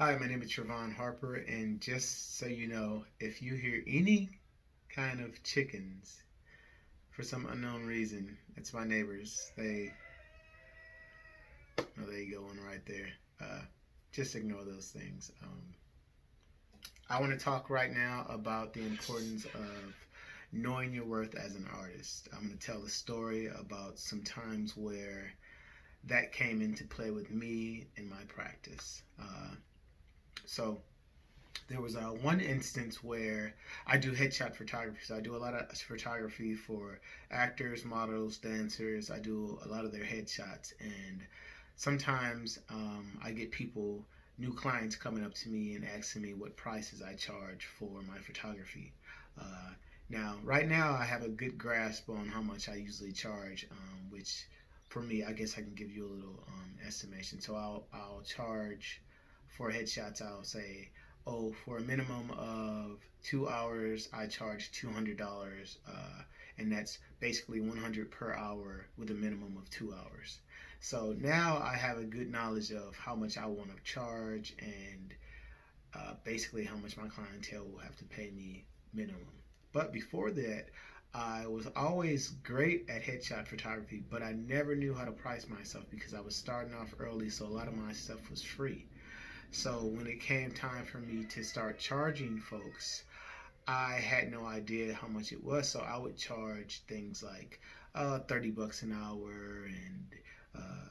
Hi, my name is Trevon Harper, and just so you know, if you hear any kind of chickens for some unknown reason, it's my neighbors. Oh, there you go, one right there. Uh, just ignore those things. I want to talk right now about the importance of knowing your worth as an artist. I'm going to tell a story about some times where that came into play with me in my practice. So there was one instance where I do headshot photography. So I do a lot of photography for actors, models, dancers. I do a lot of their headshots, and sometimes I get people, new clients, coming up to me and asking me what prices I charge for my photography. Uh, Now, right now, I have a good grasp on how much I usually charge, which for me, I guess I can give you a little estimation. So I'll charge for headshots. I'll say, oh, for a minimum of 2 hours, I charge $200, and that's basically 100 per hour with a minimum of 2 hours. So now I have a good knowledge of how much I want to charge and basically how much my clientele will have to pay me minimum. But before that, I was always great at headshot photography, but I never knew how to price myself because I was starting off early, so a lot of my stuff was free. So when it came time for me to start charging folks, I had no idea how much it was. So I would charge things like $30 an hour and uh,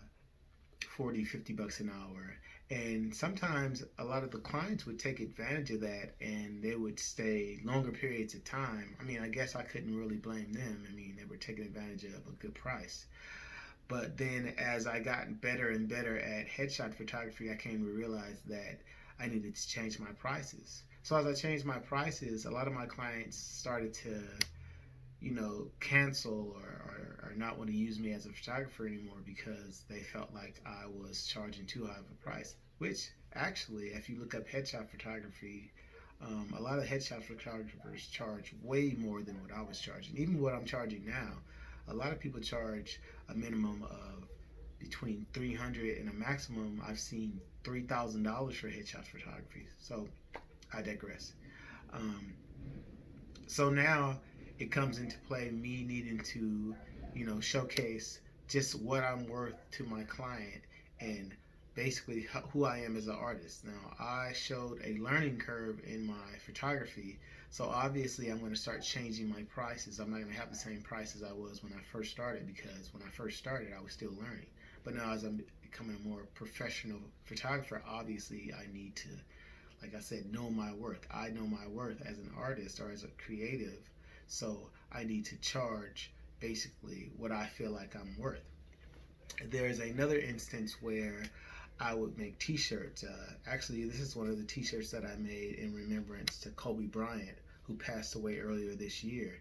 40, $50 an hour. And sometimes a lot of the clients would take advantage of that and they would stay longer periods of time. I mean, I guess I couldn't really blame them. I mean, they were taking advantage of a good price. But then as I got better and better at headshot photography, I came to realize that I needed to change my prices. So as I changed my prices, a lot of my clients started to, cancel or not want to use me as a photographer anymore because they felt like I was charging too high of a price. Which actually, if you look up headshot photography, a lot of headshot photographers charge way more than what I was charging. Even what I'm charging now, a lot of people charge a minimum of between 300 and a maximum. I've seen $3,000 for headshot photography. So I digress. Um, so now it comes into play me needing to, showcase just what I'm worth to my client and basically who I am as an artist. Now, I showed a learning curve in my photography, so obviously I'm going to start changing my prices. I'm not going to have the same price as I was when I first started because when I first started, I was still learning. But now, as I'm becoming a more professional photographer, obviously I need to, like I said, know my worth. I know my worth as an artist or as a creative, so I need to charge basically what I feel like I'm worth. There's another instance where I would make T-shirts. Actually, this is one of the T-shirts that I made in remembrance to Kobe Bryant, who passed away earlier this year.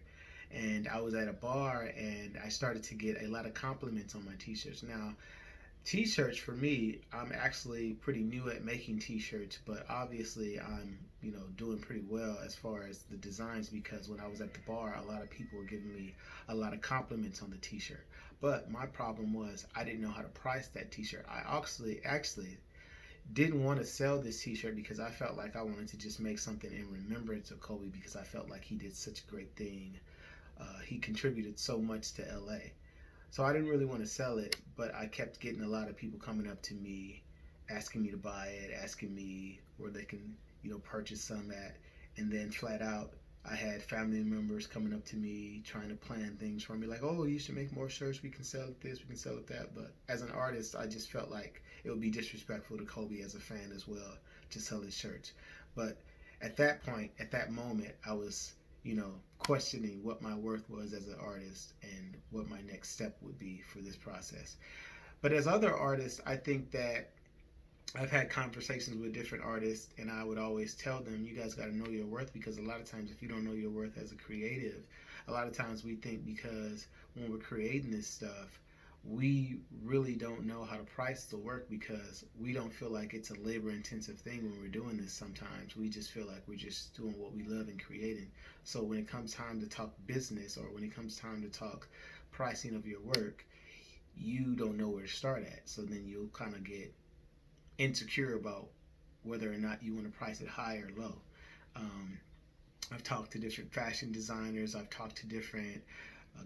And I was at a bar and I started to get a lot of compliments on my T-shirts. Now, T-shirts for me, I'm actually pretty new at making T-shirts, but obviously I'm, doing pretty well as far as the designs because when I was at the bar, a lot of people were giving me a lot of compliments on the T-shirt. But my problem was I didn't know how to price that T-shirt. I actually didn't want to sell this T-shirt because I felt like I wanted to just make something in remembrance of Kobe because I felt like he did such a great thing. He contributed so much to LA. So I didn't really want to sell it, but I kept getting a lot of people coming up to me, asking me to buy it, asking me where they can, purchase some at. And then flat out, I had family members coming up to me trying to plan things for me, like, oh, you should make more shirts. We can sell it this, we can sell it that. But as an artist, I just felt like it would be disrespectful to Kobe as a fan as well to sell his shirts. But at that point, at that moment, I was, questioning what my worth was as an artist and what my next step would be for this process. But as other artists, I think that I've had conversations with different artists, and I would always tell them, you guys got to know your worth because a lot of times, if you don't know your worth as a creative, a lot of times we think because when we're creating this stuff, we really don't know how to price the work because we don't feel like it's a labor intensive thing when we're doing this sometimes. We just feel like we're just doing what we love and creating. So when it comes time to talk business or when it comes time to talk pricing of your work, you don't know where to start at. So then you'll kind of get insecure about whether or not you want to price it high or low. Um, I've talked to different fashion designers, I've talked to different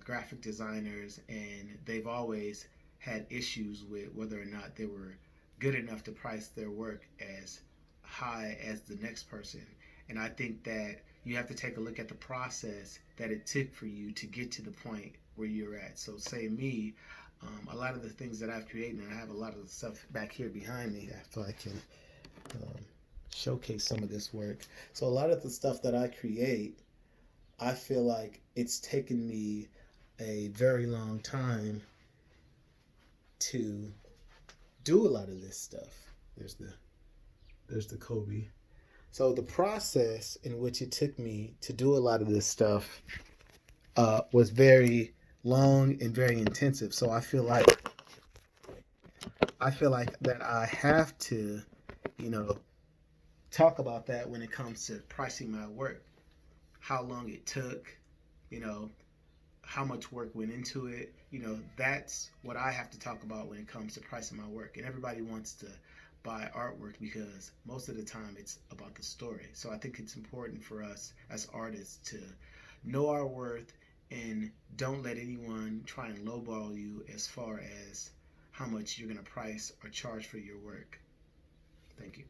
graphic designers, and they've always had issues with whether or not they were good enough to price their work as high as the next person. And I think that you have to take a look at the process that it took for you to get to the point where you're at. So, say me, a lot of the things that I've created, and I have a lot of the stuff back here behind me, so I can um, showcase some of this work. So, a lot of the stuff that I create, I feel like it's taken me a very long time to do a lot of this stuff. There's the Kobe. So the process in which it took me to do a lot of this stuff was very long and very intensive. So I feel like that I have to, you know, talk about that when it comes to pricing my work. How long it took, you know, how much work went into it. That's what I have to talk about when it comes to pricing my work. And everybody wants to buy artwork because most of the time it's about the story. So I think it's important for us as artists to know our worth and don't let anyone try and lowball you as far as how much you're going to price or charge for your work. Thank you.